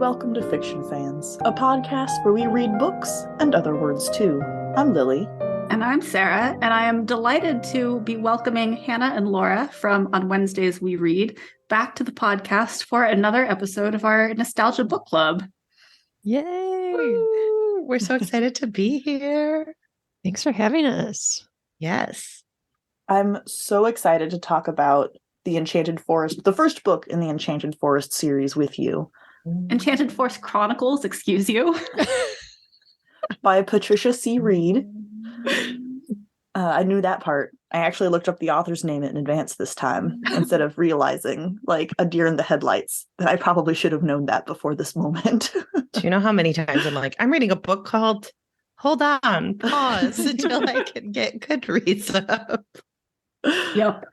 welcome to Fiction Fans, a podcast where we read books and other words too. I'm Lily. And I'm Sarah, and I am delighted to be welcoming Hannah and Laura from On Wednesdays We Read back to the podcast for another episode of our Nostalgia Book Club. Yay! Woo! We're so excited to be here. Thanks for having us. Yes. I'm so excited to talk about the Enchanted Forest, the first book in the Enchanted Forest series with you. Enchanted Forest Chronicles, excuse you. By Patricia C. Wrede. I knew that part. I actually looked up the author's name in advance this time instead of realizing, like a deer in the headlights, that I probably should have known that before this moment. Do you know how many times I'm like, I'm reading a book called Hold On, Pause until I can get Goodreads up. Yep.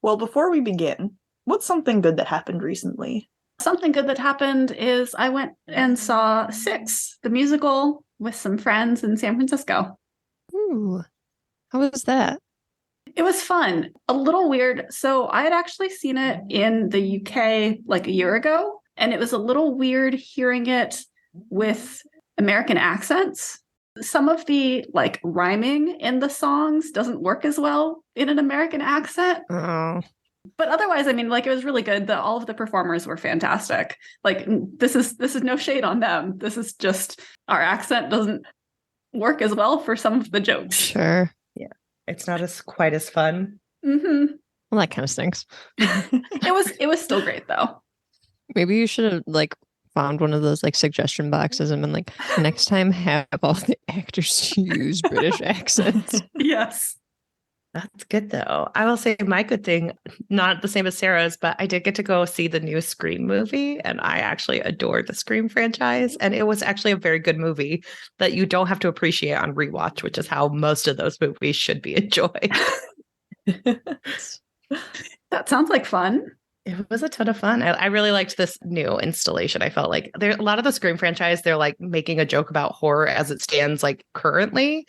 Well, before we begin, what's something good that happened recently? Something good that happened is I went and saw Six, the musical, with some friends in San Francisco. Ooh, how was that? It was fun. A little weird. So I had actually seen it in the UK like a year ago, and it was a little weird hearing it with American accents. Some of the like rhyming in the songs doesn't work as well in an American accent. Oh, But otherwise, I mean, like, it was really good. All of the performers were fantastic. Like, this is no shade on them. This is just our accent doesn't work as well for some of the jokes. sure. Yeah. It's not as quite as fun. Mm-hmm. Well, that kind of stinks. It was still great though. Maybe you should have like found one of those like suggestion boxes and been like, next time have all the actors use British accents. Yes. That's good, though. I will say my good thing, not the same as Sarah's, but I did get to go see the new Scream movie, and I actually adored the Scream franchise. And it was actually a very good movie that you don't have to appreciate on rewatch, which is how most of those movies should be enjoyed. That sounds like fun. It was a ton of fun. I really liked this new installation. I felt like there a lot of the Scream franchise, they're like making a joke about horror as it stands like currently.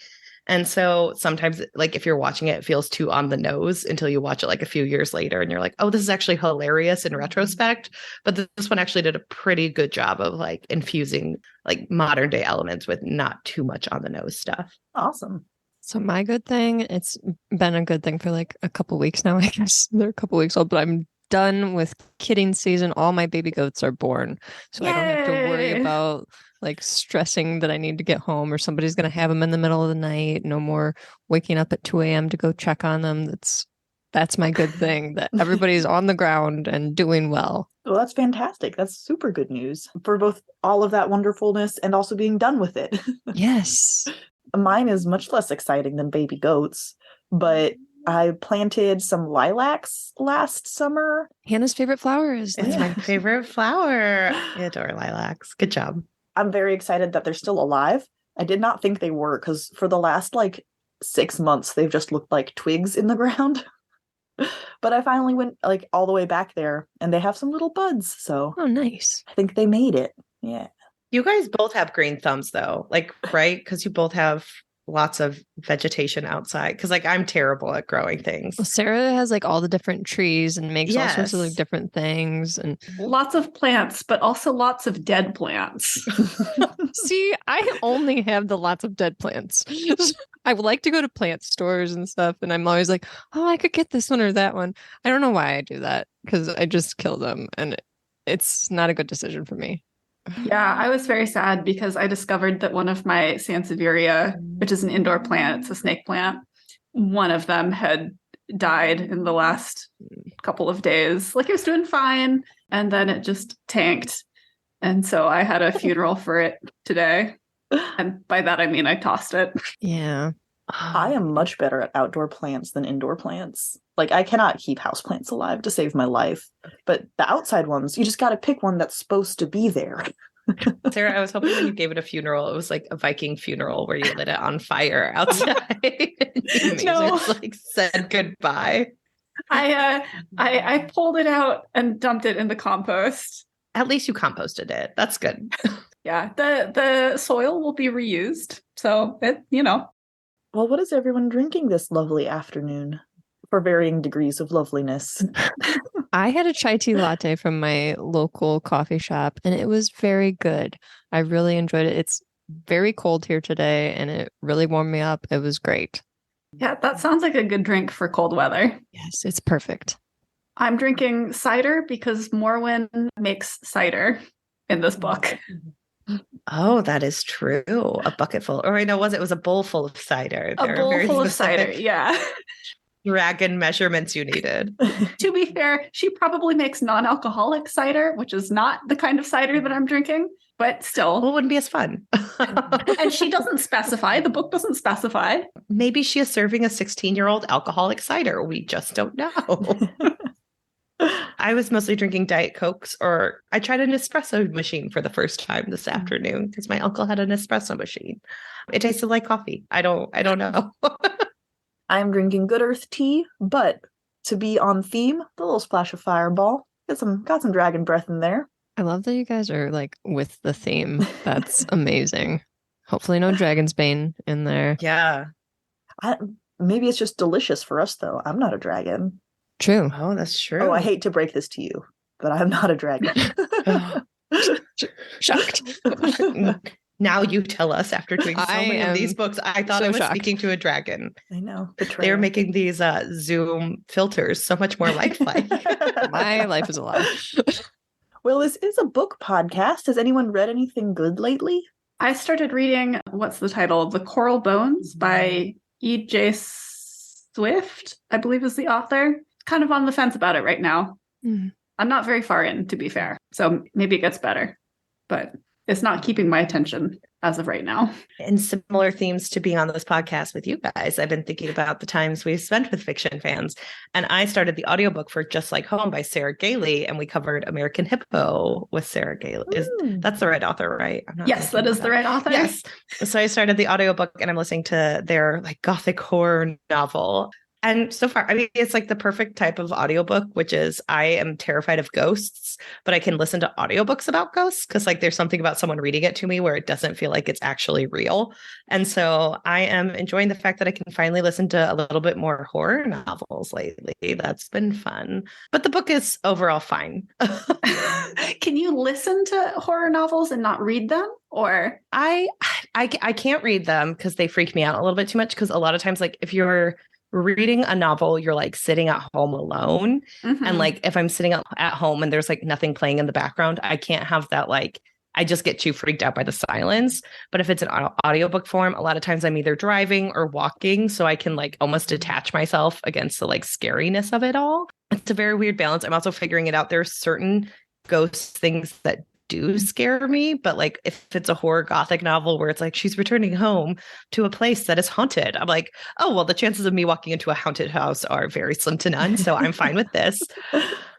And so sometimes, like, if you're watching it, it feels too on the nose until you watch it like a few years later and you're like, oh, this is actually hilarious in retrospect. But this one actually did a pretty good job of like infusing like modern day elements with not too much on the nose stuff. Awesome. So my good thing, it's been a good thing for like a couple weeks now, I guess. They're a couple weeks old, but I'm done with kidding season. All my baby goats are born. So Yay! I don't have to worry about like stressing that I need to get home or somebody's going to have them in the middle of the night. No more waking up at 2 a.m. to go check on them. That's my good thing, that everybody's on the ground and doing well. Well, that's fantastic. That's super good news for both all of that wonderfulness and also being done with it. Yes. Mine is much less exciting than baby goats, but I planted some lilacs last summer. Hannah's favorite flower is It's my favorite flower. I adore lilacs. Good job. I'm very excited that they're still alive. I did not think they were, because for the last like 6 months, they've just looked like twigs in the ground. But I finally went like all the way back there and they have some little buds. So Oh, nice. I think they made it. Yeah. You guys both have green thumbs, though, like, right? Because you both have lots of vegetation outside. Because like I'm terrible at growing things. Well, Sarah has like all the different trees and makes all sorts of like Yes. different things. And Lots of plants, but also lots of dead plants. see, I only have the lots of dead plants. I would like to go to plant stores and stuff, and I'm always like, oh, I could get this one or that one. I don't know why I do that, because I just kill them, and it's not a good decision for me. Yeah, I was very sad because I discovered that one of my Sansevieria, which is an indoor plant, it's a snake plant, one of them had died in the last couple of days. Like, it was doing fine, and then it just tanked. And so I had a funeral for it today. And by that, I mean I tossed it. Yeah. I am much better at outdoor plants than indoor plants. Like, I cannot keep houseplants alive to save my life. But the outside ones, you just got to pick one that's supposed to be there. Sarah, I was hoping when you gave it a funeral, it was like a Viking funeral where you lit it on fire outside. And No. just like said goodbye. I pulled it out and dumped it in the compost. At least you composted it. That's good. Yeah, the soil will be reused. So it, Well, what is everyone drinking this lovely afternoon? For varying degrees of loveliness. I had a chai tea latte from my local coffee shop, and it was very good. I really enjoyed it. It's very cold here today, and it really warmed me up. It was great. Yeah, that sounds like a good drink for cold weather. Yes, it's perfect. I'm drinking cider because Morwen makes cider in this book. Oh, that is true. A bucket full. Or I know, was it was a bowl full of cider. A There are bowl very full of specific cider, yeah. dragon measurements you needed. To be fair, she probably makes non-alcoholic cider, which is not the kind of cider that I'm drinking, but still. Well, it wouldn't be as fun. And she doesn't specify. The book doesn't specify. Maybe she is serving a 16-year-old alcoholic cider. We just don't know. I was mostly drinking Diet Cokes, or I tried an espresso machine for the first time this afternoon because my uncle had an espresso machine. It tasted like coffee. I don't know. I'm drinking Good Earth tea, but to be on theme, the little splash of Fireball. Got some dragon breath in there. I love that you guys are like with the theme. That's amazing. Hopefully no Dragon's Bane in there. Yeah. Maybe it's just delicious for us, though. I'm not a dragon. True. Oh, that's true. Oh, I hate to break this to you, but I'm not a dragon. Shocked. Now you tell us after doing so I many of these am books. I thought so I was shocked. speaking to a dragon. I know. They're Betrayal. making these Zoom filters so much more lifelike. My life is a lie. Well, this is a book podcast. Has anyone read anything good lately? I started reading, what's the title? The Coral Bones by E.J. Swift, I believe is the author. Kind of on the fence about it right now. Mm. I'm not very far in, to be fair. So maybe it gets better. But it's not keeping my attention as of right now. And similar themes to being on this podcast with you guys. I've been thinking about the times we've spent with fiction fans. And I started the audiobook for Just Like Home by Sarah Gailey, and we covered American Hippo with Sarah Gailey. That's the right author, right? I'm not Yes, that is the right author. Yes. So I started the audiobook and I'm listening to their like gothic horror novel. And so far, I mean, it's like the perfect type of audiobook, which is I am terrified of ghosts, but I can listen to audiobooks about ghosts because like there's something about someone reading it to me where it doesn't feel like it's actually real. And so I am enjoying the fact that I can finally listen to a little bit more horror novels lately. That's been fun. But the book is overall fine. Can you listen to horror novels and not read them? Or I can't read them because they freak me out a little bit too much, because a lot of times, like if you're reading a novel, you're like sitting at home alone. And like if I'm sitting at home and there's like nothing playing in the background, I can't have that. Like I just get too freaked out by the silence. But if it's an audiobook form, a lot of times I'm either driving or walking, so I can like almost detach myself against the like scariness of it all. It's a very weird balance. I'm also figuring it out. There's certain ghost things that do scare me, but like if it's a horror gothic novel where it's like she's returning home to a place that is haunted, I'm like, oh well, the chances of me walking into a haunted house are very slim to none, so I'm fine with this.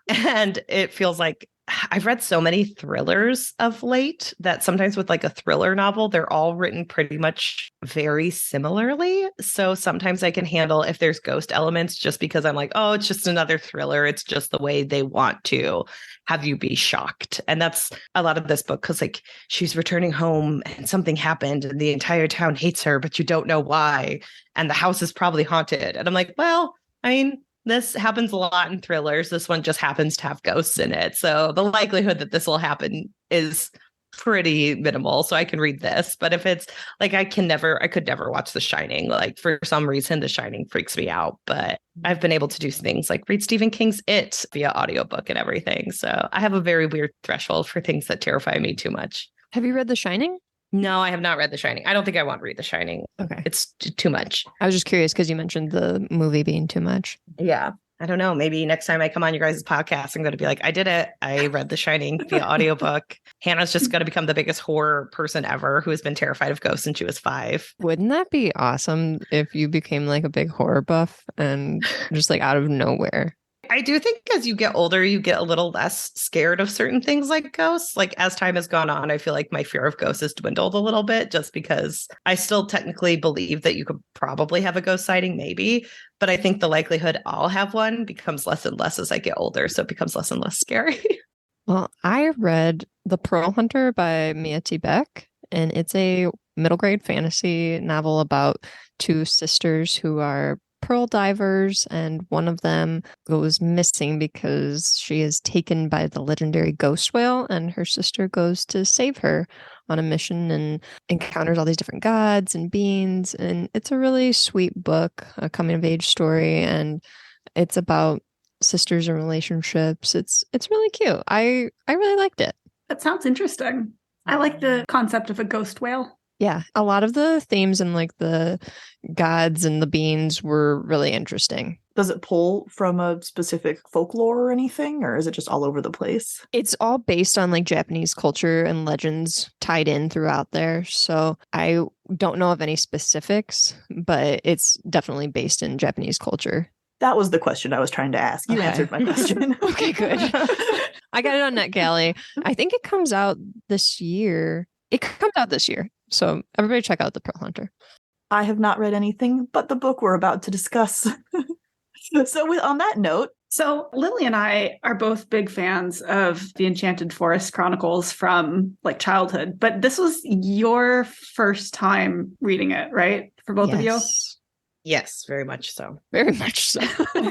And it feels like I've read so many thrillers of late that sometimes with like a thriller novel, they're all written pretty much very similarly. So sometimes I can handle if there's ghost elements just because I'm like, oh, it's just another thriller. It's just the way they want to have you be shocked. And that's a lot of this book, because like she's returning home and something happened and the entire town hates her, but you don't know why. And the house is probably haunted. And I'm like, well, I mean, this happens a lot in thrillers. This one just happens to have ghosts in it. So the likelihood that this will happen is pretty minimal. So I can read this. But if it's like, I could never watch The Shining. Like for some reason, The Shining freaks me out. But I've been able to do things like read Stephen King's It via audiobook and everything. So I have a very weird threshold for things that terrify me too much. Have you read The Shining? No, I have not read The Shining. I don't think I want to read The Shining. Okay. It's too much. I was just curious because you mentioned the movie being too much. Yeah. I don't know. Maybe next time I come on your guys' podcast, I'm going to be like, I did it. I read The Shining via audiobook. Hannah's just going to become the biggest horror person ever who has been terrified of ghosts since she was 5. Wouldn't that be awesome if you became like a big horror buff and just like out of nowhere? I do think as you get older, you get a little less scared of certain things like ghosts. Like as time has gone on, I feel like my fear of ghosts has dwindled a little bit just because I still technically believe that you could probably have a ghost sighting, maybe. But I think the likelihood I'll have one becomes less and less as I get older. So it becomes less and less scary. Well, I read The Pearl Hunter by Mia T. Beck, and it's a middle grade fantasy novel about 2 sisters who are pearl divers, and one of them goes missing because she is taken by the legendary ghost whale, and her sister goes to save her on a mission and encounters all these different gods and beings. And it's a really sweet book, a coming of age story, and it's about sisters and relationships. It's really cute. I really liked it. That sounds interesting. I like the concept of a ghost whale. Yeah, a lot of the themes and like the gods and the beings were really interesting. Does it pull from a specific folklore or anything, or is it just all over the place? It's all based on like Japanese culture and legends tied in throughout there. So I don't know of any specifics, but it's definitely based in Japanese culture. That was the question I was trying to ask. You Okay. answered my question. Okay, good. I got it on NetGalley. I think it comes out this year. It comes out this year. So everybody check out The Pearl Hunter. I have not read anything but the book we're about to discuss. On that note, So Lily and I are both big fans of the Enchanted Forest Chronicles from like childhood, but this was your first time reading it, right? For both of you? Yes. Yes, very much so. Very much so. How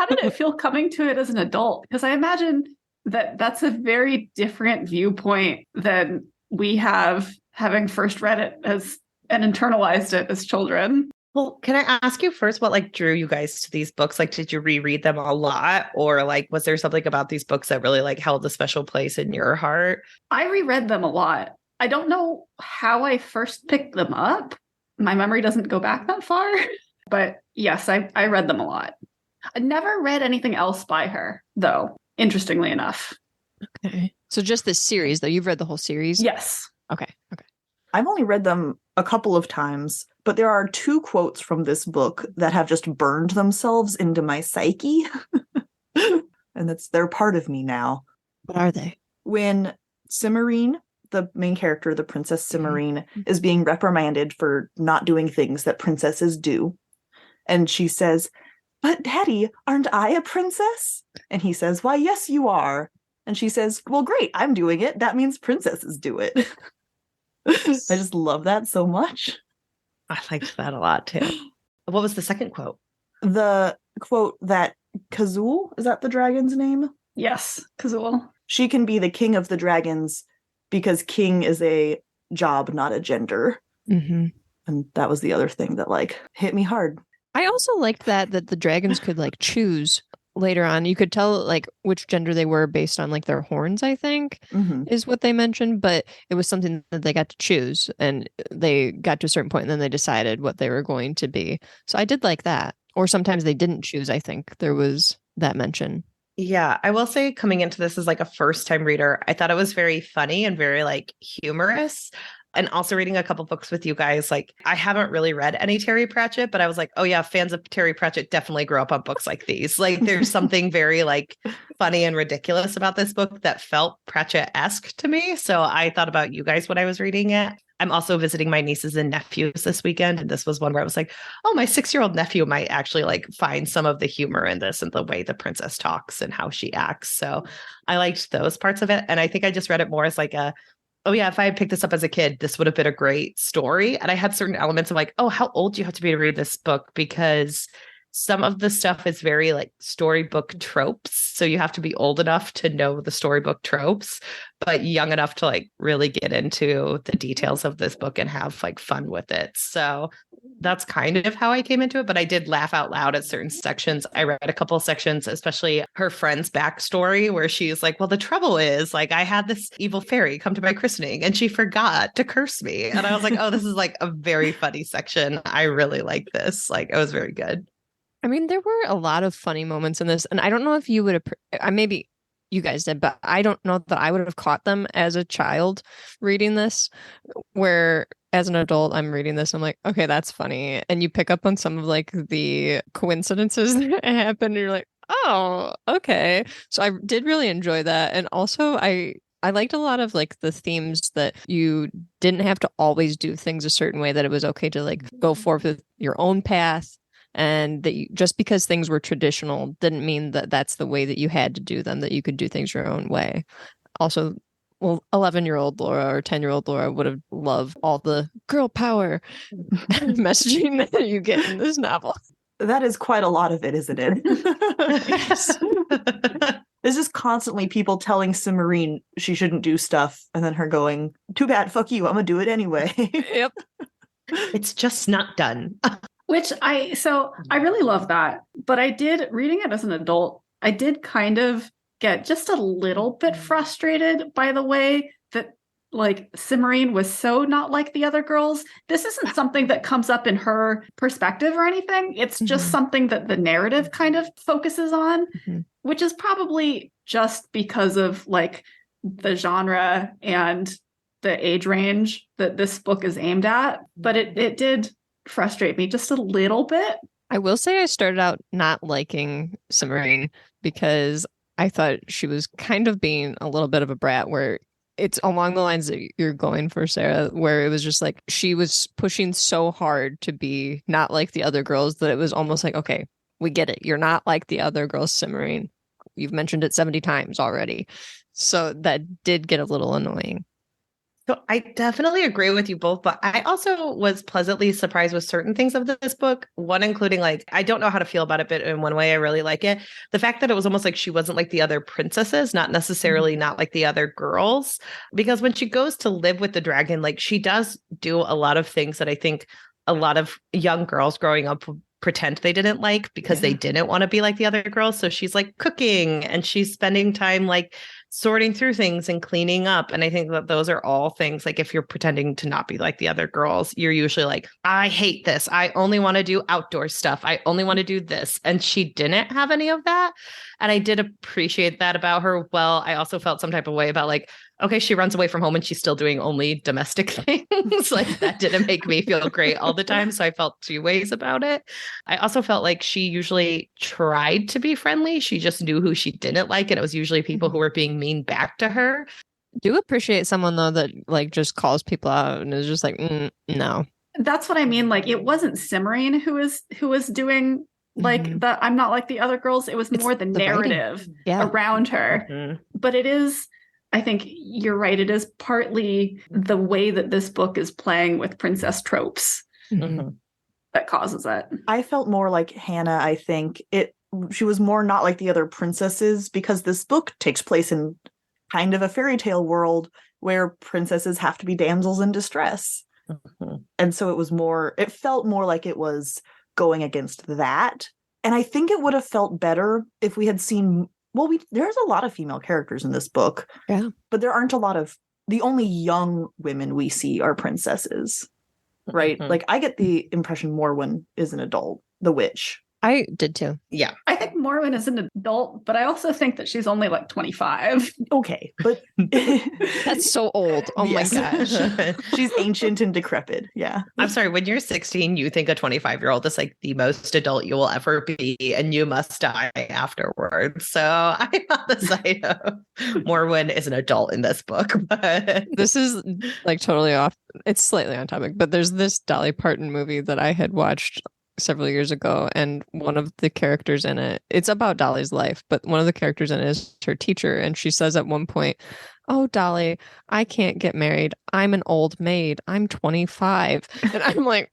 did it feel coming to it as an adult? Because I imagine that that's a very different viewpoint than we have having first read it as and internalized it as children. Well, can I ask you first what like drew you guys to these books? Like, did you reread them a lot, or like was there something about these books that really like held a special place in your heart? I reread them a lot. I don't know how I first picked them up. My memory doesn't go back that far, but yes, I read them a lot. I never read anything else by her, though, interestingly enough. Okay. So just this series, though, you've read the whole series? Yes. Okay. I've only read them a couple of times, but there are 2 quotes from this book that have just burned themselves into my psyche. And they're part of me now. What are they? When Cimarine, the main character, the Princess Cimarine, is being reprimanded for not doing things that princesses do. And she says, "But Daddy, aren't I a princess?" And he says, "Why, yes, you are." And she says, "Well, great, I'm doing it. That means princesses do it." I just love that so much. I liked that a lot too. What was the second quote? The quote that Kazul, is that the dragon's name? Yes, Kazul. She can be the king of the dragons because king is a job, not a gender. Mm-hmm. And that was the other thing that like hit me hard. I also liked that the dragons could like choose later on. You could tell like which gender they were based on like their horns, I think, is what they mentioned. But it was something that they got to choose, and they got to a certain point and then they decided what they were going to be. So I did like that. Or sometimes they didn't choose. I think there was that mention. Yeah, I will say coming into this as like a first time reader, I thought it was very funny and very like humorous. And also reading a couple books with you guys, like I haven't really read any Terry Pratchett, but I was like, oh yeah, fans of Terry Pratchett definitely grew up on books like these. Like there's something very like funny and ridiculous about this book that felt Pratchett-esque to me. So I thought about you guys when I was reading it. I'm also visiting my nieces and nephews this weekend. And this was one where I was like, oh, my 6-year-old nephew might actually like find some of the humor in this and the way the princess talks and how she acts. So I liked those parts of it. And I think I just read it more as like oh yeah, if I had picked this up as a kid, this would have been a great story. And I had certain elements of like, oh, how old do you have to be to read this book? Because some of the stuff is very like storybook tropes. So you have to be old enough to know the storybook tropes, but young enough to like really get into the details of this book and have like fun with it. So that's kind of how I came into it. But I did laugh out loud at certain sections. I read a couple of sections, especially her friend's backstory, where she's like, well, the trouble is like, I had this evil fairy come to my christening and she forgot to curse me. And I was like, oh, this is like a very funny section. I really like this. Like, it was very good. I mean, there were a lot of funny moments in this, and I don't know if you would have, maybe you guys did, but I don't know that I would have caught them as a child reading this, where as an adult, I'm reading this, I'm like, okay, that's funny. And you pick up on some of like the coincidences that happen, and you're like, oh, okay. So I did really enjoy that. And also I liked a lot of like the themes that you didn't have to always do things a certain way, that it was okay to like go forth with your own path. And that just because things were traditional didn't mean that that's the way that you had to do them, that you could do things your own way. Also, well, 11-year-old Laura or 10-year-old Laura would have loved all the girl power messaging that you get in this novel. That is quite a lot of it, isn't it? Yes. There's just constantly people telling Cimarine she shouldn't do stuff, and then her going, too bad, fuck you, I'm gonna do it anyway. Yep. It's just not done. Which I really love that. But I did, reading it as an adult, I did kind of get just a little bit frustrated by the way that like Cimarine was so not like the other girls. This isn't something that comes up in her perspective or anything. It's just something that the narrative kind of focuses on, which is probably just because of like the genre and the age range that this book is aimed at. But it did frustrate me just a little bit. I will say I started out not liking Cimarine because I thought she was kind of being a little bit of a brat, where it's along the lines that you're going for, Sarah, where it was just like she was pushing so hard to be not like the other girls that it was almost like, okay, we get it. You're not like the other girls, Cimarine. You've mentioned it 70 times already. So that did get a little annoying. So I definitely agree with you both, but I also was pleasantly surprised with certain things of this book. One, including like, I don't know how to feel about it, but in one way I really like it. The fact that it was almost like she wasn't like the other princesses, not necessarily not like the other girls, because when she goes to live with the dragon, like she does do a lot of things that I think a lot of young girls growing up pretend they didn't like because they didn't want to be like the other girls. So she's like cooking and she's spending time like sorting through things and cleaning up. And I think that those are all things like if you're pretending to not be like the other girls, you're usually like, I hate this. I only want to do outdoor stuff. I only want to do this. And she didn't have any of that. And I did appreciate that about her. Well, I also felt some type of way about like, okay, she runs away from home and she's still doing only domestic things. Like that didn't make me feel great all the time. So I felt two ways about it. I also felt like she usually tried to be friendly. She just knew who she didn't like. And it was usually people who were being mean back to her. Do appreciate someone though that like just calls people out and is just like, no. That's what I mean. Like it wasn't Cimarine who was doing like the I'm not like the other girls. It was more the narrative around her. But it is, I think you're right. It is partly the way that this book is playing with princess tropes that causes it. I felt more like Hannah. I think she was more not like the other princesses because this book takes place in kind of a fairy tale world where princesses have to be damsels in distress. And so it felt more like it was going against that. And I think it would have felt better if we had seen, there's a lot of female characters in this book. Yeah. But there aren't a lot of, the only young women we see are princesses, right? Like I get the impression Morwen is an adult, the witch. I did too. Yeah. I think Morwen is an adult, but I also think that she's only like 25. Okay, but that's so old. Oh my gosh. She's ancient and decrepit. Yeah. I'm sorry, when you're 16, you think a 25-year-old is like the most adult you will ever be, and you must die afterwards. So I'm on the side of Morwen is an adult in this book. But this is like totally off. It's slightly on topic, but there's this Dolly Parton movie that I had watched several years ago, and one of the characters in it's about Dolly's life, but one of the characters in it is her teacher, and she says at one point, "Oh, Dolly, I can't get married. I'm an old maid. I'm 25." And I'm like,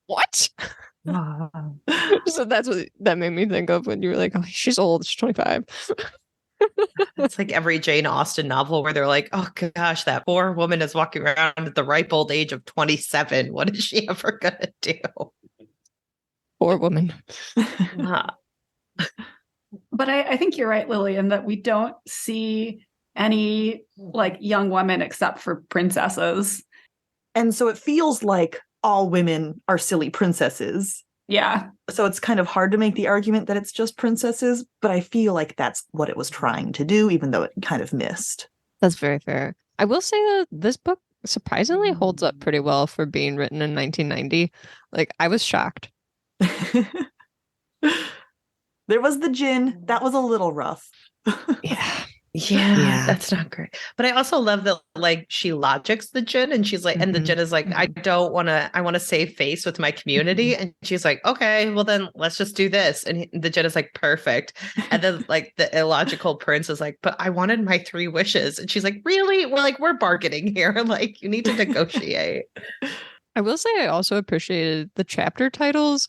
what? So that's what that made me think of when you were like, oh, she's old, she's 25. It's like every Jane Austen novel where they're like, oh gosh, that poor woman is walking around at the ripe old age of 27. What is she ever gonna do? Poor woman. But I think you're right, Lily, in that we don't see any like young women except for princesses. And so it feels like all women are silly princesses. Yeah. So it's kind of hard to make the argument that it's just princesses, but I feel like that's what it was trying to do, even though it kind of missed. That's very fair. I will say that this book surprisingly holds up pretty well for being written in 1990. Like, I was shocked. There was the gin. That was a little rough. Yeah. Yeah, that's not great. But I also love that like she logics the djinn and she's like, and the djinn is like, I want to save face with my community. And she's like, okay, well then let's just do this. And the djinn is like, perfect. And then like the illogical prince is like, but I wanted my 3 wishes. And she's like, really? We're bargaining here. Like you need to negotiate. I will say I also appreciated the chapter titles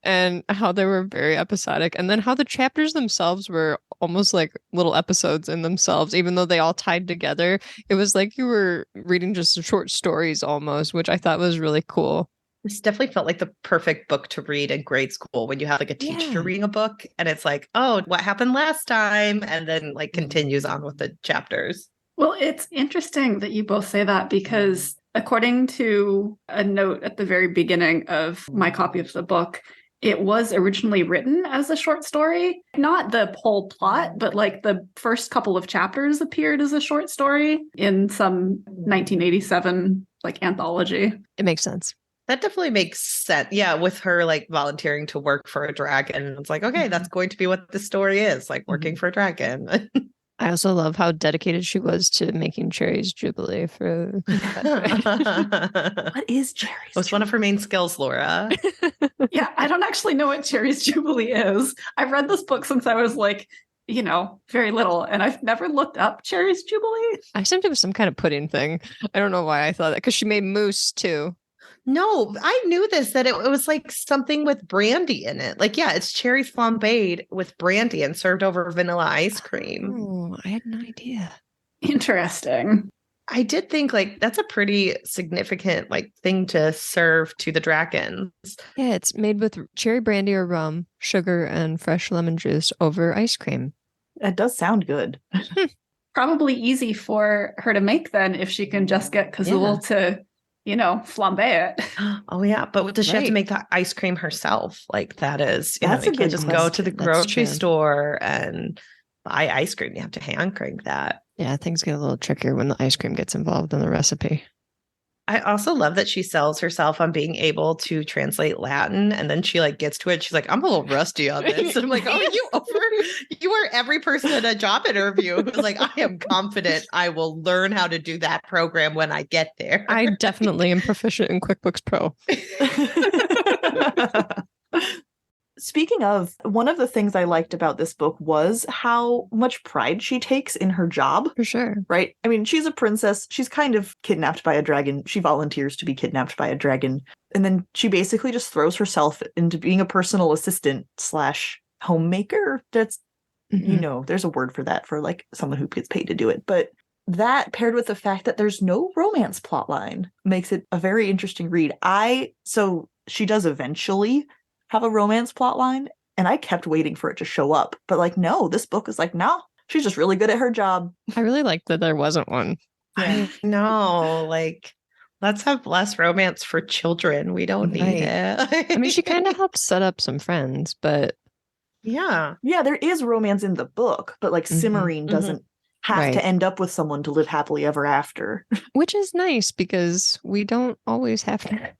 and how they were very episodic, and then how the chapters themselves were almost like little episodes in themselves, even though they all tied together. It was like you were reading just short stories almost, which I thought was really cool. This definitely felt like the perfect book to read in grade school when you have like a teacher reading a book and it's like, oh, what happened last time? And then like continues on with the chapters. Well, it's interesting that you both say that because according to a note at the very beginning of my copy of the book, it was originally written as a short story, not the whole plot, but like the first couple of chapters appeared as a short story in some 1987 like anthology. It makes sense. That definitely makes sense. Yeah, with her like volunteering to work for a dragon. It's like, okay, that's going to be what the story is, like working for a dragon. I also love how dedicated she was to making Cherry's Jubilee for What is Cherry's? What's one of her main skills, Laura? Yeah, I don't actually know what Cherry's Jubilee is. I've read this book since I was like, very little, and I've never looked up Cherry's Jubilee. I assumed it was some kind of pudding thing. I don't know why I thought that, because she made mousse too. No, I knew this, that it was like something with brandy in it. Like, yeah, it's cherries flambéed with brandy and served over vanilla ice cream. Oh, I had no idea. Interesting. I did think like that's a pretty significant like thing to serve to the dragons. Yeah, it's made with cherry brandy or rum, sugar, and fresh lemon juice over ice cream. That does sound good. Probably easy for her to make then if she can just get Kazul to flambe it. Oh yeah, but does she have to make the ice cream herself? Like that is, That's you a can't good just go to the question. grocery store and buy ice cream. You have to hand crank that. Yeah, things get a little trickier when the ice cream gets involved in the recipe. I also love that she sells herself on being able to translate Latin, and then she like gets to it. She's like, "I'm a little rusty on this." And I'm like, "Oh, you are every person at a job interview who's like, I am confident I will learn how to do that program when I get there." I definitely am proficient in QuickBooks Pro. Speaking of, one of the things I liked about this book was how much pride she takes in her job. For sure. Right? I mean, she's a princess. She's kind of kidnapped by a dragon. She volunteers to be kidnapped by a dragon. And then she basically just throws herself into being a personal assistant / homemaker. That's, there's a word for that, for like someone who gets paid to do it. But that paired with the fact that there's no romance plotline makes it a very interesting read. So she does eventually have a romance plotline, and I kept waiting for it to show up. But like, no, this book is like, no, she's just really good at her job. I really liked that there wasn't one. I know, like, let's have less romance for children. We don't need it. I mean, she kind of helped set up some friends, but yeah, there is romance in the book, but like Cimarine doesn't have to end up with someone to live happily ever after. Which is nice because we don't always have to.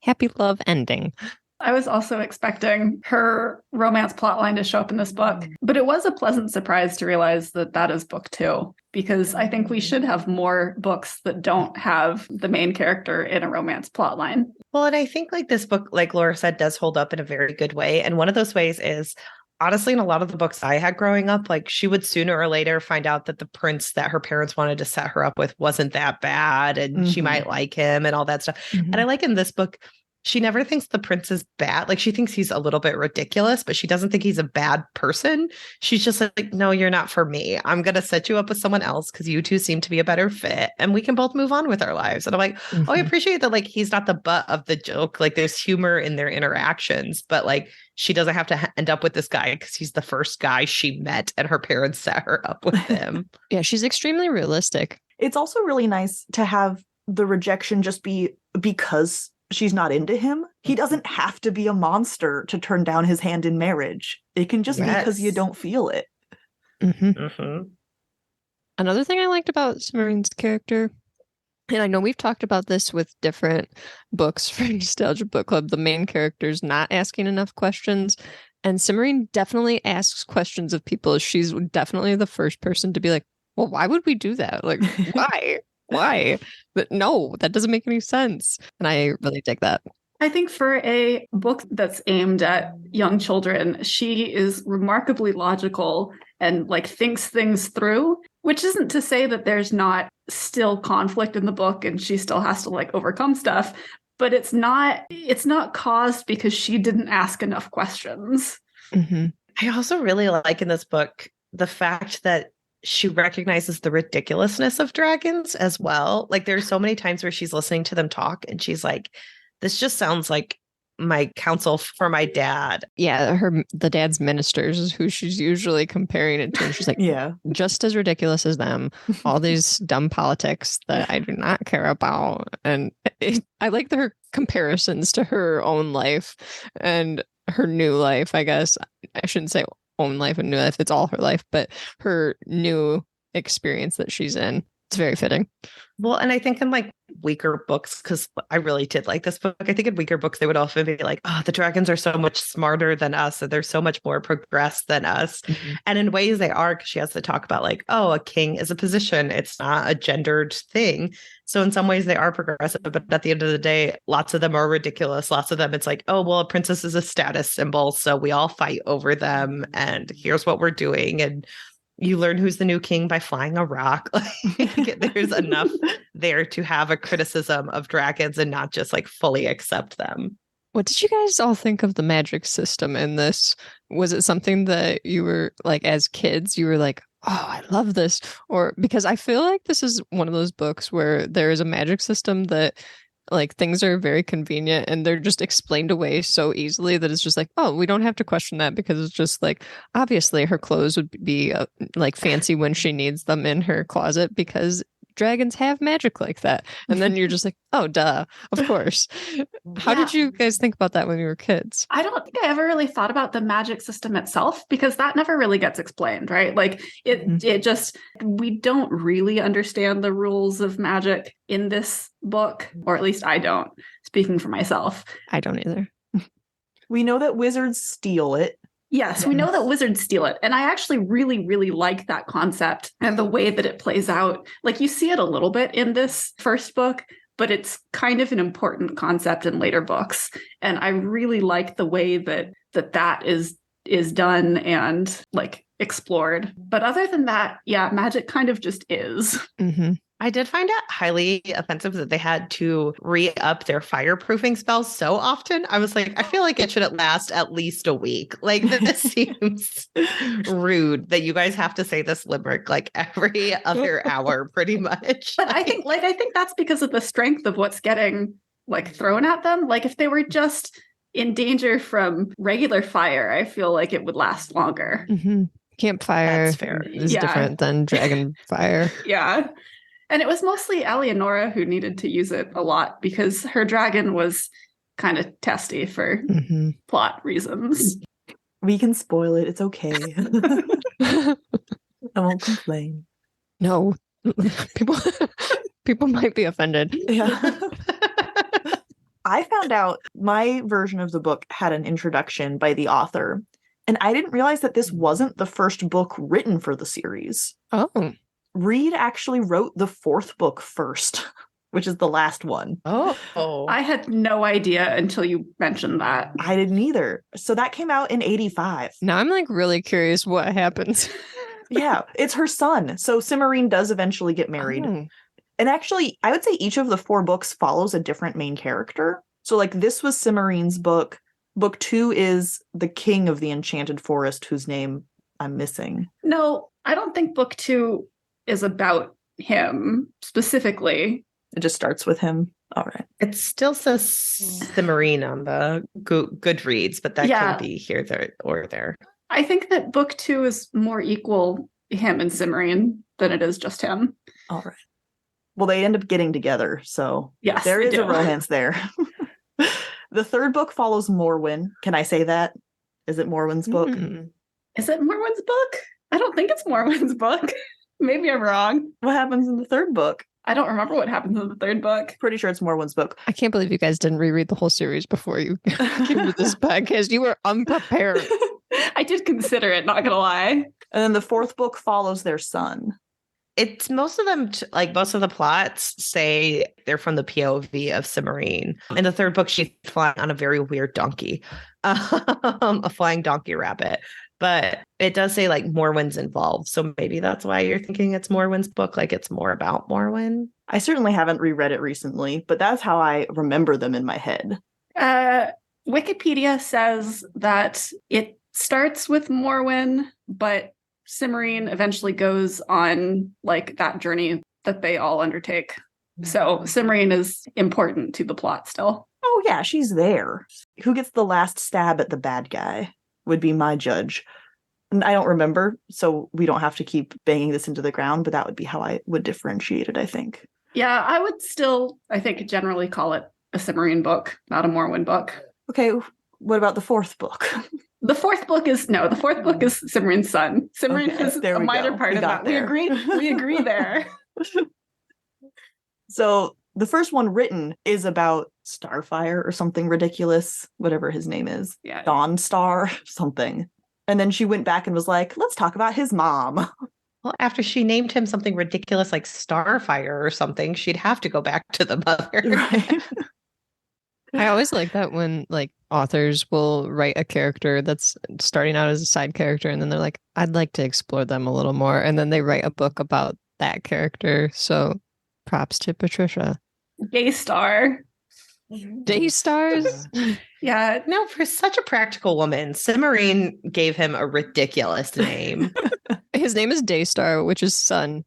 Happy love ending. I was also expecting her romance plotline to show up in this book, but it was a pleasant surprise to realize that is book 2, because I think we should have more books that don't have the main character in a romance plotline. Well, and I think like this book, like Laura said, does hold up in a very good way. And one of those ways is, honestly, in a lot of the books I had growing up, like she would sooner or later find out that the prince that her parents wanted to set her up with wasn't that bad and she might like him and all that stuff. And I like in this book, she never thinks the prince is bad. Like she thinks he's a little bit ridiculous, but she doesn't think he's a bad person. She's just like, no, you're not for me. I'm going to set you up with someone else because you two seem to be a better fit and we can both move on with our lives. And I'm like, oh, I appreciate that. Like, he's not the butt of the joke. Like there's humor in their interactions, but like, she doesn't have to end up with this guy because he's the first guy she met and her parents set her up with him. Yeah, she's extremely realistic. It's also really nice to have the rejection just be because she's not into him. He doesn't have to be a monster to turn down his hand in marriage. It can just be because you don't feel it. Another thing I liked about Samarine's character, and I know we've talked about this with different books for Nostalgia Book Club, the main character's not asking enough questions. And Cimarine definitely asks questions of people. She's definitely the first person to be like, well, why would we do that? Like, why? Why? But no, that doesn't make any sense. And I really dig that. I think for a book that's aimed at young children, she is remarkably logical and like thinks things through, which isn't to say that there's not still conflict in the book and she still has to like overcome stuff, but it's not caused because she didn't ask enough questions. Mm-hmm. I also really like in this book the fact that she recognizes the ridiculousness of dragons as well. Like there's so many times where she's listening to them talk and she's like, this just sounds like my counsel for my dad. Yeah, the dad's ministers is who she's usually comparing it to. And she's like, Yeah. just as ridiculous as them. All these dumb politics that I do not care about. And I like her comparisons to her own life and her new life, I guess. I shouldn't say own life and new life. It's all her life, but her new experience that she's in. It's very fitting. Well, and I think in like weaker books, because I really did like this book, I think in weaker books, they would often be like, oh, the dragons are so much smarter than us. And they're so much more progressed than us. Mm-hmm. And in ways they are, because she has to talk about like, oh, a king is a position. It's not a gendered thing. So in some ways they are progressive, but at the end of the day, lots of them are ridiculous. Lots of them, it's like, oh, well, a princess is a status symbol. So we all fight over them. And here's what we're doing. And you learn who's the new king by flying a rock. Like, there's enough there to have a criticism of dragons and not just like fully accept them. What did you guys all think of the magic system in this? Was it something that you were like, as kids, you were like, oh, I love this? Or because I feel like this is one of those books where there is a magic system that like things are very convenient and they're just explained away so easily that it's just like, oh, we don't have to question that because it's just like, obviously her clothes would be like fancy when she needs them in her closet because dragons have magic like that. And then you're just like, oh, duh, of course. How did you guys think about that when you were kids? I don't think I ever really thought about the magic system itself because that never really gets explained, right? Like it just, we don't really understand the rules of magic in this book, or at least I don't, speaking for myself. I don't either. We know that wizards steal it. Yes, we know that wizards steal it. And I actually really, really like that concept and the way that it plays out. Like you see it a little bit in this first book, but it's kind of an important concept in later books. And I really like the way that is done and like explored. But other than that, yeah, magic kind of just is. Mm-hmm. I did find it highly offensive that they had to re-up their fireproofing spells so often. I was like, I feel like it should last at least a week. Like this seems rude that you guys have to say this limerick like every other hour pretty much. But I think that's because of the strength of what's getting like thrown at them. Like if they were just in danger from regular fire, I feel like it would last longer. Mm-hmm. Campfire is different than dragon fire. Yeah. And it was mostly Eleonora who needed to use it a lot because her dragon was kind of testy for plot reasons. We can spoil it. It's okay. I won't complain. No, people might be offended. Yeah. I found out my version of the book had an introduction by the author, and I didn't realize that this wasn't the first book written for the series. Oh. Wrede actually wrote the fourth book first, which is the last one. Oh. I had no idea until you mentioned that. I didn't either. So that came out in 85. Now I'm like really curious what happens. Yeah, it's her son. So Cimarine does eventually get married. Oh. And actually, I would say each of the 4 books follows a different main character. So like this was Cimarine's book. Book 2 is the king of the Enchanted Forest, whose name I'm missing. No, I don't think book 2 is about him specifically. It just starts with him. All right. It still says Cimarine on the Goodreads, but that could be here, there, or there. I think that book 2 is more equal him and Cimarine than it is just him. All right. Well, they end up getting together, so yes, there is a romance there. The third book follows Morwen. Can I say that? Is it Morwen's book? Mm-hmm. Is it Morwen's book? I don't think it's Morwen's book. Maybe I'm wrong. What happens in the third book? I don't remember what happens in the third book. Pretty sure it's Morwen's book. I can't believe you guys didn't reread the whole series before you came to this podcast. You were unprepared. I did consider it, not gonna lie. And then the fourth book follows their son. It's most of them, like most of the plots say they're from the POV of Cimarine. In the third book, she's flying on a very weird donkey, a flying donkey rabbit. But it does say like Morwen's involved. So maybe that's why you're thinking it's Morwen's book, like it's more about Morwen. I certainly haven't reread it recently, but that's how I remember them in my head. Wikipedia says that it starts with Morwen, but Cimarine eventually goes on like that journey that they all undertake. So Cimarine is important to the plot still. Oh yeah, she's there. Who gets the last stab at the bad guy would be my judge. And I don't remember, so we don't have to keep banging this into the ground, but that would be how I would differentiate it, I think. Yeah, I would still, I think, generally call it a Cimarine book, not a Morwen book. Okay, what about the fourth book? The fourth book is Cimarine's son. Cimarine is a minor part of that. We agree there. So the first one written is about Starfire or something ridiculous, whatever his name is. Yeah. Dawnstar, something. And then she went back and was like, let's talk about his mom. Well, after she named him something ridiculous like Starfire or something, she'd have to go back to the mother. Right. I always like that when like authors will write a character that's starting out as a side character and then they're like, I'd like to explore them a little more. And then they write a book about that character. So props to Patricia. Daystar. Daystars? Yeah. No, for such a practical woman, Cimarine gave him a ridiculous name. His name is Daystar, which is sun.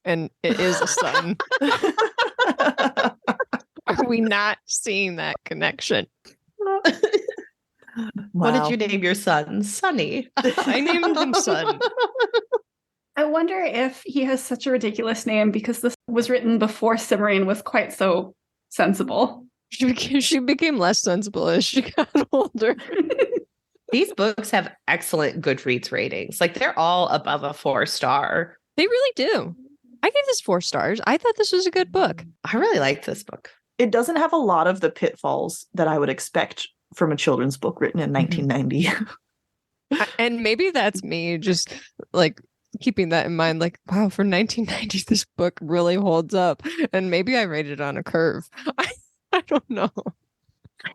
And it is a sun. Are we not seeing that connection? What did you name your son? Sunny. I named him Sun. I wonder if he has such a ridiculous name because this was written before Cimarine was quite so sensible. She became less sensible as she got older. These books have excellent Goodreads ratings. Like they're all above a 4-star. They really do. I gave this 4 stars. I thought this was a good book. I really like this book. It doesn't have a lot of the pitfalls that I would expect from a children's book written in 1990. And maybe that's me just like keeping that in mind. Like, wow, for 1990, this book really holds up. And maybe I rated it on a curve. I don't know.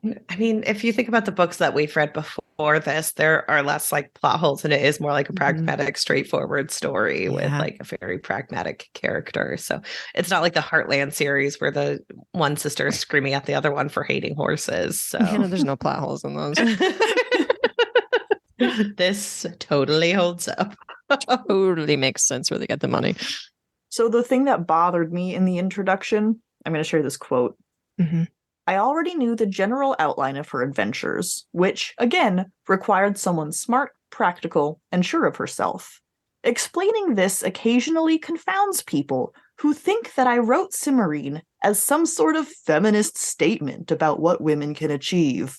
I mean, if you think about the books that we've read before this, there are less like plot holes and it is more like a pragmatic, straightforward story with like a very pragmatic character. So it's not like the Heartland series where the one sister is screaming at the other one for hating horses. So There's no plot holes in those. This totally holds up. Totally makes sense where they get the money. So the thing that bothered me in the introduction, I'm going to share this quote. Mm-hmm. I already knew the general outline of her adventures, which, again, required someone smart, practical, and sure of herself. Explaining this occasionally confounds people who think that I wrote Cimarine as some sort of feminist statement about what women can achieve.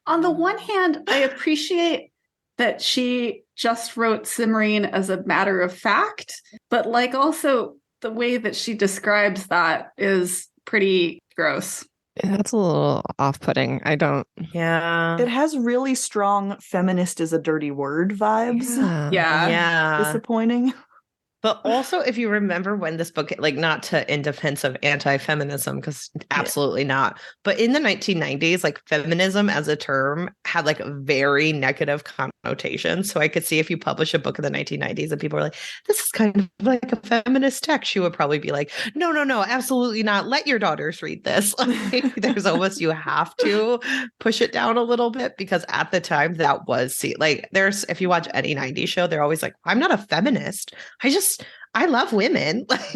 On the one hand, I appreciate that she just wrote Cimarine as a matter of fact, but like also the way that she describes that is pretty gross. That's a little off-putting. I don't. Yeah. It has really strong feminist is a dirty word vibes. Yeah. Yeah. Disappointing. But also, if you remember when this book, like not to in defense of anti-feminism, because absolutely not, but in the 1990s, like feminism as a term had like a very negative connotation. So I could see if you publish a book in the 1990s and people are like, this is kind of like a feminist text, you would probably be like, no, absolutely not. Let your daughters read this. Like, there's almost, you have to push it down a little bit because at the time that was, like there's, if you watch any 90s show, they're always like, I'm not a feminist. I love women. Like,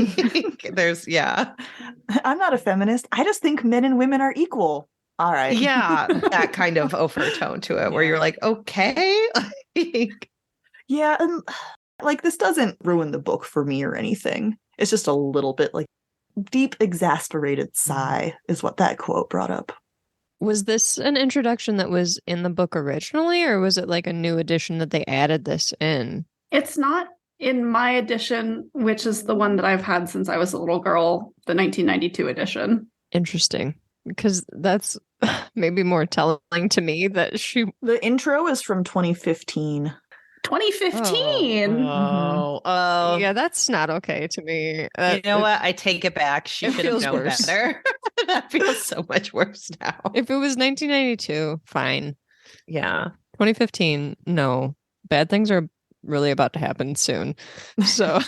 I'm not a feminist. I just think men and women are equal. All right. Yeah, that kind of overtone to it where you're like, okay. Yeah, and like this doesn't ruin the book for me or anything. It's just a little bit like deep exasperated sigh is what that quote brought up. Was this an introduction that was in the book originally, or was it like a new edition that they added this in? It's not in my edition, which is the one that I've had since I was a little girl, the 1992 edition. Interesting. because that's maybe more telling to me that she. The intro is from 2015. 2015. Yeah, that's not okay to me. You know what? I take it back. She it should have feels known worse. better. That feels so much worse now. If it was 1992, fine. Yeah. 2015, no. Bad things are really about to happen soon. So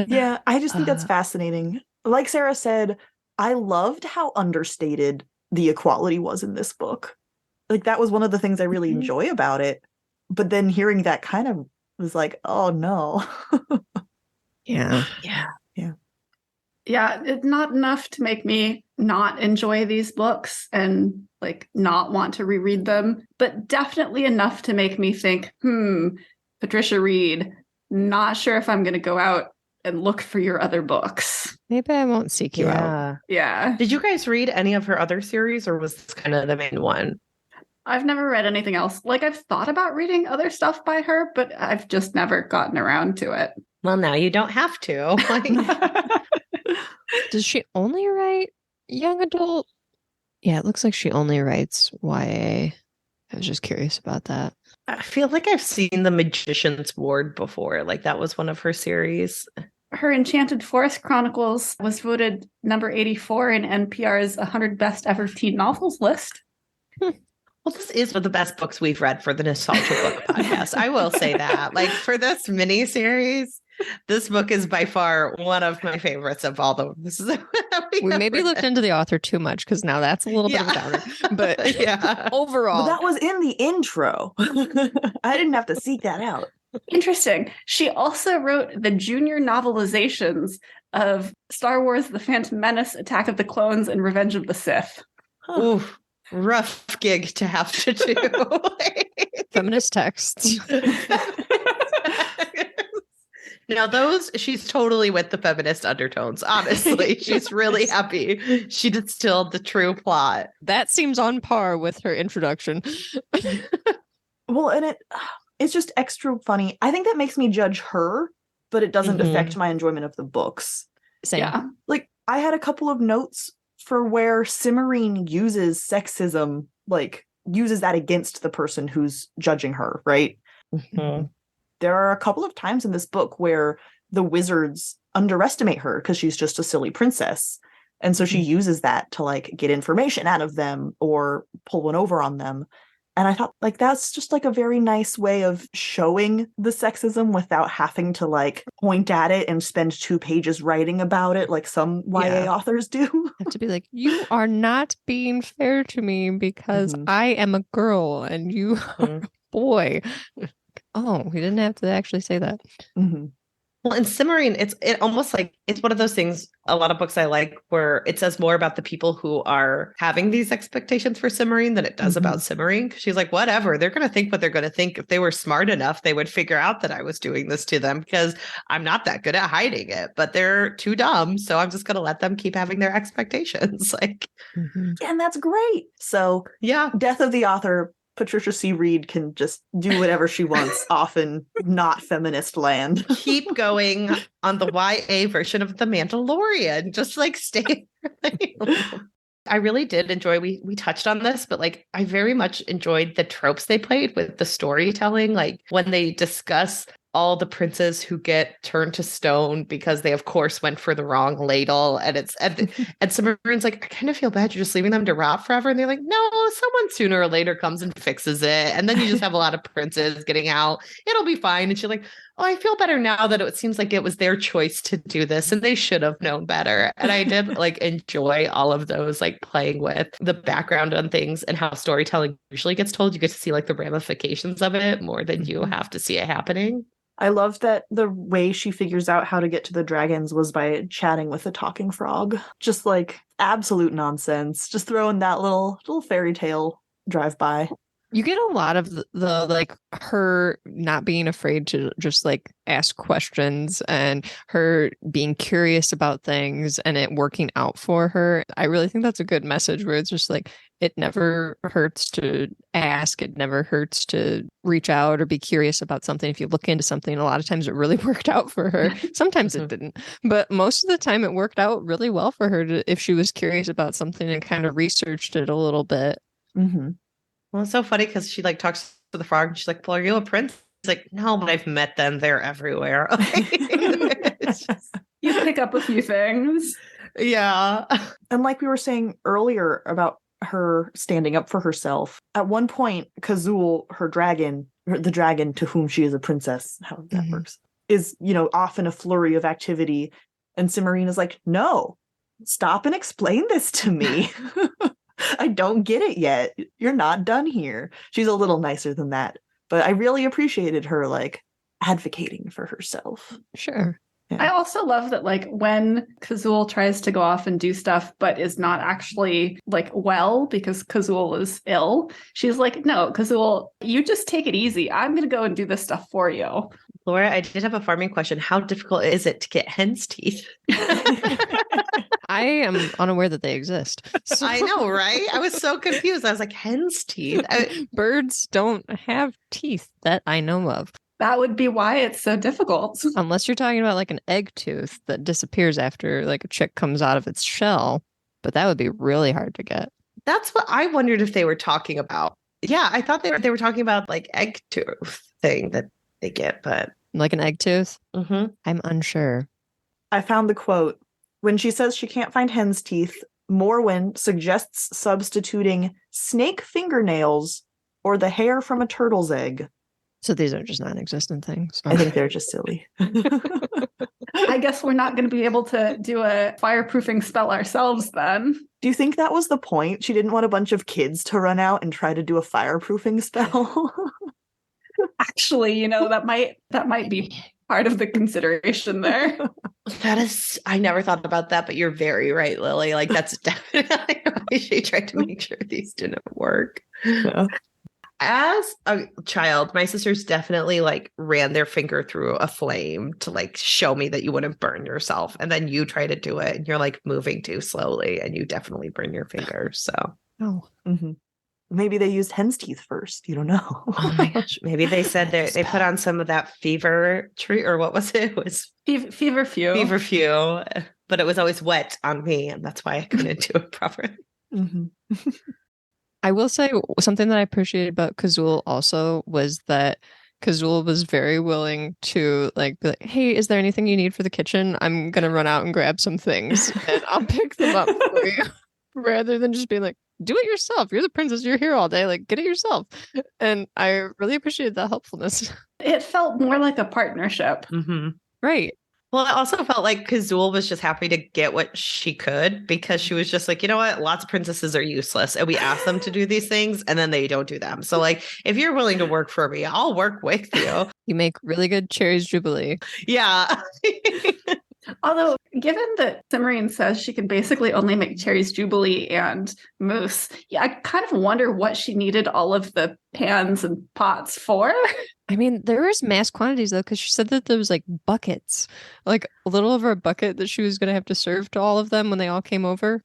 Yeah, I just think that's fascinating. Like Sarah said, I loved how understated the equality was in this book. Like that was one of the things I really enjoy about it. But then hearing that kind of was like, oh no. yeah. Yeah, it's not enough to make me not enjoy these books and like not want to reread them, but definitely enough to make me think, Patricia Reed, not sure if I'm going to go out and look for your other books. Maybe I won't seek you out. Yeah. Did you guys read any of her other series, or was this kind of the main one? I've never read anything else. Like I've thought about reading other stuff by her, but I've just never gotten around to it. Well, now you don't have to. Does she only write young adult? Yeah, it looks like she only writes YA. I was just curious about that. I feel like I've seen The Magician's Ward before. Like that was one of her series. Her Enchanted Forest Chronicles was voted number 84 in NPR's 100 Best Ever Teen Novels list. Well, this is one of the best books we've read for the Nostalgia Book podcast. I will say that. Like for this mini series, this book is by far one of my favorites of all the. We maybe looked into the author too much because now that's a little bit of a downer. But yeah, overall, But that was in the intro. I didn't have to seek that out. Interesting. She also wrote the junior novelizations of Star Wars: The Phantom Menace, Attack of the Clones, and Revenge of the Sith. Ooh, rough gig to have to do. feminist texts. Now those, she's totally with the feminist undertones. Honestly, she's really happy. She distilled the true plot. That seems on par with her introduction. Well, and it's just extra funny. I think that makes me judge her, but it doesn't affect my enjoyment of the books. Same. Yeah. Like I had a couple of notes for where Cimarine uses sexism, like uses that against the person who's judging her, right? Mm-hmm. There are a couple of times in this book where the wizards underestimate her because she's just a silly princess. And so she uses that to like get information out of them or pull one over on them. And I thought like that's just like a very nice way of showing the sexism without having to like point at it and spend 2 pages writing about it like some YA authors do. Have to be like, you are not being fair to me because I am a girl and you are a boy. Oh, we didn't have to actually say that. Well, in Cimarine, it almost like it's one of those things, a lot of books I like where it says more about the people who are having these expectations for Cimarine than it does about Cimarine. She's like, whatever, they're going to think what they're going to think. If they were smart enough, they would figure out that I was doing this to them because I'm not that good at hiding it, but they're too dumb. So I'm just going to let them keep having their expectations. Like, And that's great. So yeah, death of the author. Patricia C. Reed can just do whatever she wants off in not feminist land. keep going on the YA version of The Mandalorian. Just like stay. I really did enjoy, we touched on this, but like I very much enjoyed the tropes they played with the storytelling. Like when they discuss all the princes who get turned to stone because they of course went for the wrong ladle, and it's and Cimarines like, I kind of feel bad you're just leaving them to rot forever, and they're like, no, someone sooner or later comes and fixes it, and then you just have a lot of princes getting out, it'll be fine. And she's like, oh, I feel better now that it seems like it was their choice to do this and they should have known better. And I did like enjoy all of those, like playing with the background on things and how storytelling usually gets told. You get to see like the ramifications of it more than you have to see it happening. I love that the way she figures out how to get to the dragons was by chatting with a talking frog. Just like absolute nonsense. Just throwing that little fairy tale drive by. You get a lot of the like her not being afraid to just like ask questions and her being curious about things and it working out for her. I really think that's a good message where it's just like it never hurts to ask. It never hurts to reach out or be curious about something. If you look into something, a lot of times it really worked out for her. Sometimes it didn't, but most of the time it worked out really well for her if she was curious about something and kind of researched it a little bit. Mm-hmm. Well, it's so funny because she like talks to the frog and she's like, well, are you a prince? He's like, no, but I've met them. They're everywhere. It's just, You pick up a few things. yeah. And like we were saying earlier about her standing up for herself, at one point, Kazul, her dragon, the dragon to whom she is a princess, how that works, is, off in a flurry of activity. And Cimarine is like, no, stop and explain this to me. I don't get it yet. You're not done here. She's a little nicer than that. But I really appreciated her like advocating for herself. Sure. Yeah. I also love that like when Kazul tries to go off and do stuff but is not actually like well because Kazul is ill, she's like, no, Kazul, you just take it easy. I'm gonna go and do this stuff for you. Laura, I did have a farming question. How difficult is it to get hen's teeth? I am unaware that they exist. So I know, right? I was so confused. I was like, hen's teeth? birds don't have teeth that I know of. That would be why it's so difficult. Unless you're talking about like an egg tooth that disappears after like a chick comes out of its shell. But that would be really hard to get. That's what I wondered if they were talking about. Yeah, I thought they were talking about like egg tooth thing that they get, but Like an egg tooth? mm-hmm. I'm unsure. I found the quote. When she says she can't find hen's teeth, Morwen suggests substituting snake fingernails or the hair from a turtle's egg. So these are just non-existent things. I think they're just silly. I guess we're not going to be able to do a fireproofing spell ourselves then. Do you think that was the point? She didn't want a bunch of kids to run out and try to do a fireproofing spell? Actually, that might be part of the consideration there. That is, I never thought about that, but you're very right, Lily. Like that's definitely why she tried to make sure these didn't work. Yeah. As a child, my sisters definitely like ran their finger through a flame to like show me that you wouldn't burn yourself. And then you try to do it and you're like moving too slowly and you definitely burn your fingers. So, Mm-hmm. Maybe they used hen's teeth first. You don't know. oh my gosh. Maybe they said they put on some of that fever tree or what was it? It was feverfew, but it was always wet on me. And that's why I couldn't do it properly. Mm-hmm. I will say something that I appreciated about Kazul also was that Kazul was very willing to like be like, hey, is there anything you need for the kitchen? I'm going to run out and grab some things and I'll pick them up for you. Rather than just being like, do it yourself. You're the princess. You're here all day. Like, get it yourself. And I really appreciated that helpfulness. It felt more like a partnership. Mm-hmm. Right. Well, I also felt like Kazul was just happy to get what she could because she was just like, you know what? Lots of princesses are useless. And we ask them to do these things and then they don't do them. So like, if you're willing to work for me, I'll work with you. You make really good cherries jubilee. Yeah. Although, given that Cimarine says she can basically only make cherries jubilee and mousse, yeah, I kind of wonder what she needed all of the pans and pots for. I mean, there was mass quantities though, because she said that there was like buckets, like a little over a bucket that she was going to have to serve to all of them when they all came over.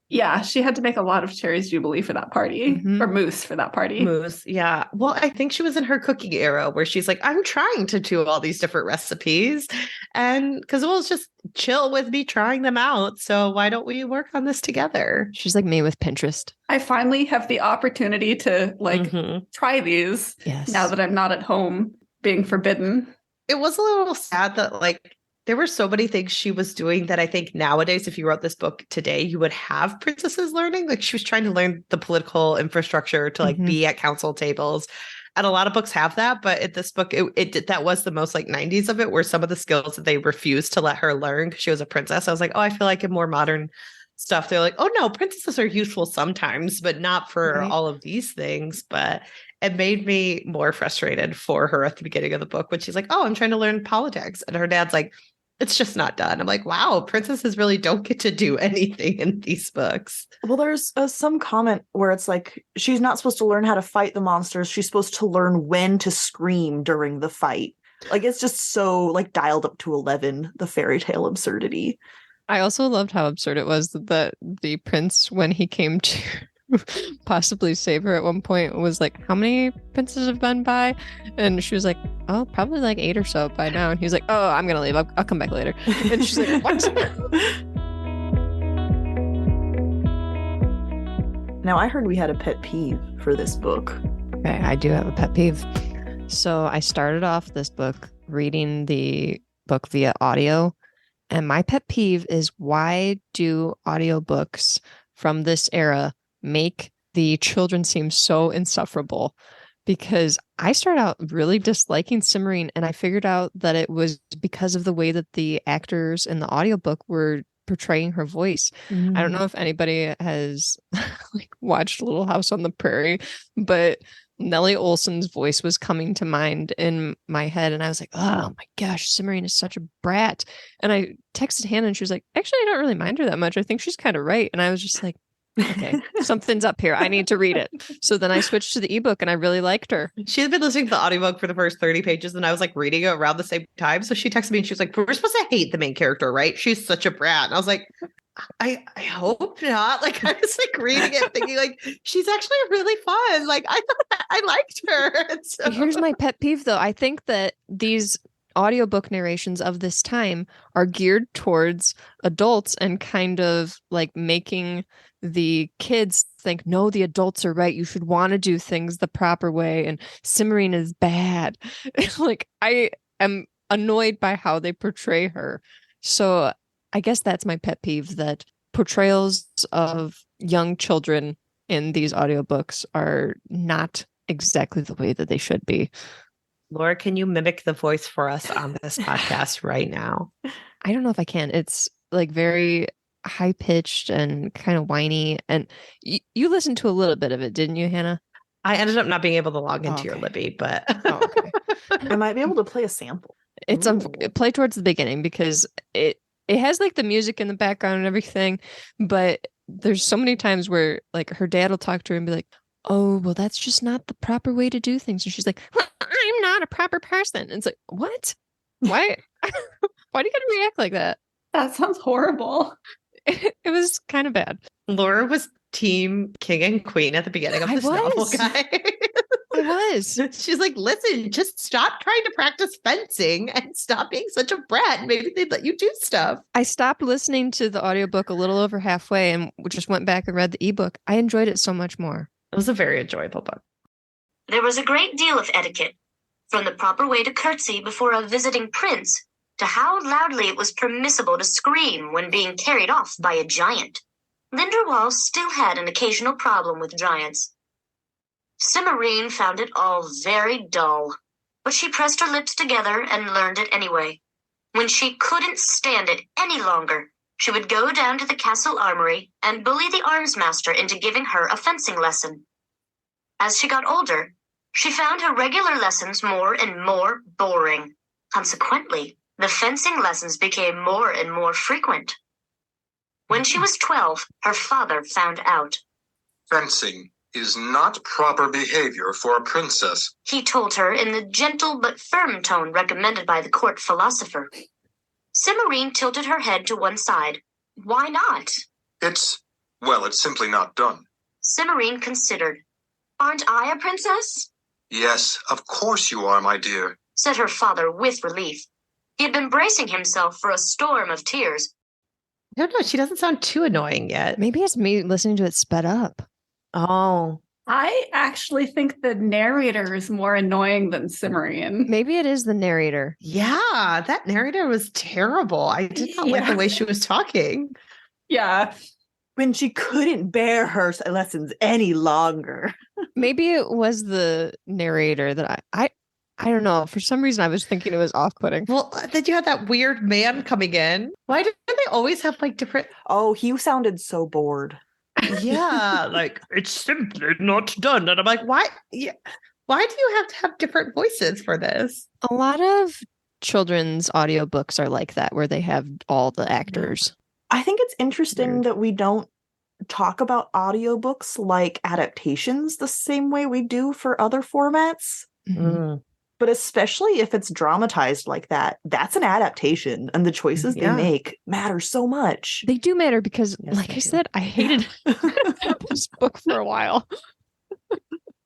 Yeah, she had to make a lot of cherries jubilee for that party, or mousse for that party. Mousse, yeah. Well, I think she was in her cooking era where she's like, I'm trying to do all these different recipes. And because we'll just chill with me trying them out. So why don't we work on this together? She's like me with Pinterest. I finally have the opportunity to like try these now that I'm not at home being forbidden. It was a little sad that like there were so many things she was doing that I think nowadays, if you wrote this book today, you would have princesses learning. Like she was trying to learn the political infrastructure to like be at council tables. And a lot of books have that. But at this book, that was the most like 90s of it, where some of the skills that they refused to let her learn because she was a princess. I was like, oh, I feel like in more modern stuff, they're like, oh, no, princesses are useful sometimes, but not for all of these things. But it made me more frustrated for her at the beginning of the book when she's like, oh, I'm trying to learn politics. And her dad's like, it's just not done. I'm like, wow, princesses really don't get to do anything in these books. Well, there's some comment where it's like she's not supposed to learn how to fight the monsters. She's supposed to learn when to scream during the fight. Like, it's just so like dialed up to 11, the fairy tale absurdity. I also loved how absurd it was that the prince, when he came to possibly save her at one point, was like, how many princes have been by? And she was like, oh, probably like 8 or so by now. And he was like, oh, I'm gonna leave. I'll come back later. And she's like, what? Now, I heard we had a pet peeve for this book. Okay, I do have a pet peeve. So I started off this book reading the book via audio. And my pet peeve is, why do audiobooks from this era make the children seem so insufferable? Because I started out really disliking Cimarine, and I figured out that it was because of the way that the actors in the audiobook were portraying her voice. I don't know if anybody has like watched Little House on the Prairie, but Nellie Olson's voice was coming to mind in my head, and I was like, oh my gosh, Cimarine is such a brat. And I texted Hannah, and she was like, actually, I don't really mind her that much. I think she's kind of right. And I was just like, okay, something's up here. I need to read it. So then I switched to the ebook, and I really liked her. She had been listening to the audiobook for the first 30 pages, and I was like reading it around the same time. So she texted me and she was like, we're supposed to hate the main character, right? She's such a brat. And I was like, I hope not. Like, I was like reading it thinking like, she's actually really fun. Like, I thought I liked her. So... Here's my pet peeve though. I think that these audiobook narrations of this time are geared towards adults and kind of like making the kids think, no, the adults are right. You should want to do things the proper way. And Cimarine is bad. Like, I am annoyed by how they portray her. So I guess that's my pet peeve, that portrayals of young children in these audiobooks are not exactly the way that they should be. Laura, can you mimic the voice for us on this podcast right now? I don't know if I can. It's like very high pitched and kind of whiny. And you listened to a little bit of it, didn't you, Hannah? I ended up not being able to log into your Libby, but okay. I might be able to play a sample. It's play towards the beginning, because it has like the music in the background and everything, but there's so many times where like her dad will talk to her and be like, oh, well, that's just not the proper way to do things. And she's like, well, I'm not a proper person. And it's like, what? Why? Why do you gotta react like that? That sounds horrible. It was kind of bad. Laura was team king and queen at the beginning of this novel, guy. I was. She's like, listen, just stop trying to practice fencing and stop being such a brat. Maybe they'd let you do stuff. I stopped listening to the audiobook a little over halfway and just went back and read the ebook. I enjoyed it so much more. It was a very enjoyable book. There was a great deal of etiquette, from the proper way to curtsy before a visiting prince to how loudly it was permissible to scream when being carried off by a giant. Linderwall still had an occasional problem with giants. Cimarine found it all very dull, but she pressed her lips together and learned it anyway. When she couldn't stand it any longer, she would go down to the castle armory and bully the armsmaster into giving her a fencing lesson. As she got older, she found her regular lessons more and more boring. Consequently, the fencing lessons became more and more frequent. When she was 12, her father found out. Fencing is not proper behavior for a princess, He told her in the gentle but firm tone recommended by the court philosopher. Cimarine tilted her head to one side. Why not? It's simply not done. Cimarine considered. Aren't I a princess? Yes, of course you are, my dear. Said her father with relief. He had been bracing himself for a storm of tears. I don't know. She doesn't sound too annoying yet. Maybe it's me listening to it sped up. Oh. I actually think the narrator is more annoying than Cimarine. Maybe it is the narrator. Yeah, that narrator was terrible. I did not like the way she was talking. Yeah. When she couldn't bear her lessons any longer. Maybe it was the narrator that I don't know. For some reason, I was thinking it was off-putting. Well, then you had that weird man coming in. Why did they always have like different? Oh, he sounded so bored. Yeah, like it's simply not done. And I'm like, why? Yeah, why do you have to have different voices for this? A lot of children's audiobooks are like that, where they have all the actors. I think it's interesting Weird. that we don't talk about audiobooks like adaptations the same way we do for other formats. Mhm. But especially if it's dramatized like that, that's an adaptation, and the choices Yeah. they make matter so much. They do matter because, Yes, like they I do. said, I hated this book for a while.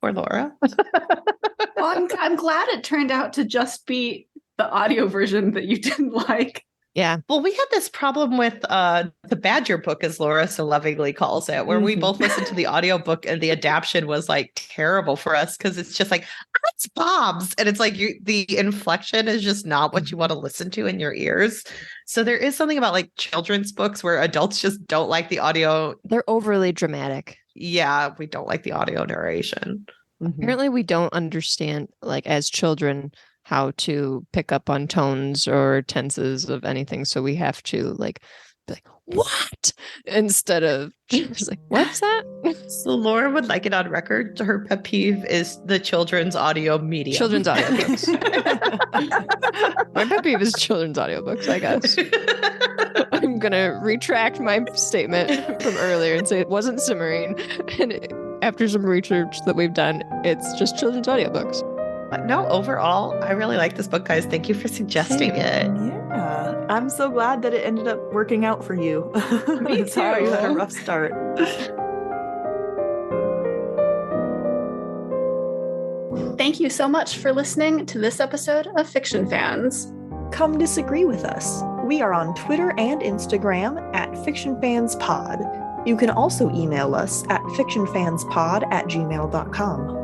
Or Laura. Well, I'm glad it turned out to just be the audio version that you didn't like. Yeah. Well, we had this problem with the Badger book, as Laura so lovingly calls it, where we both listened to the audiobook and the adaptation was like terrible for us because it's just like, it's bombs. And it's like the inflection is just not what you want to listen to in your ears. So there is something about like children's books where adults just don't like the audio. They're overly dramatic. Yeah, we don't like the audio narration. Apparently we don't understand, like, as children, how to pick up on tones or tenses of anything. So we have to like be like, what? Instead of just like, what's that? So Laura would like it on record. Her pet peeve is the children's audio medium. Children's audiobooks. My pet peeve is children's audiobooks, I guess. I'm going to retract my statement from earlier and say it wasn't Cimarine. And after some research that we've done, it's just children's audiobooks. But no, overall, I really like this book, guys. Thank you for suggesting it. Yeah, I'm so glad that it ended up working out for you. Me Sorry you had a too. rough start. Thank you so much for listening to this episode of Fiction Fans. Come disagree with us. We are on Twitter and Instagram at FictionFansPod. You can also email us at fictionfanspod@gmail.com.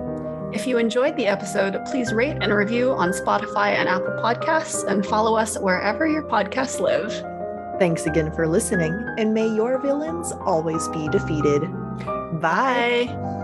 If you enjoyed the episode, please rate and review on Spotify and Apple Podcasts and follow us wherever your podcasts live. Thanks again for listening, and may your villains always be defeated. Bye. Bye.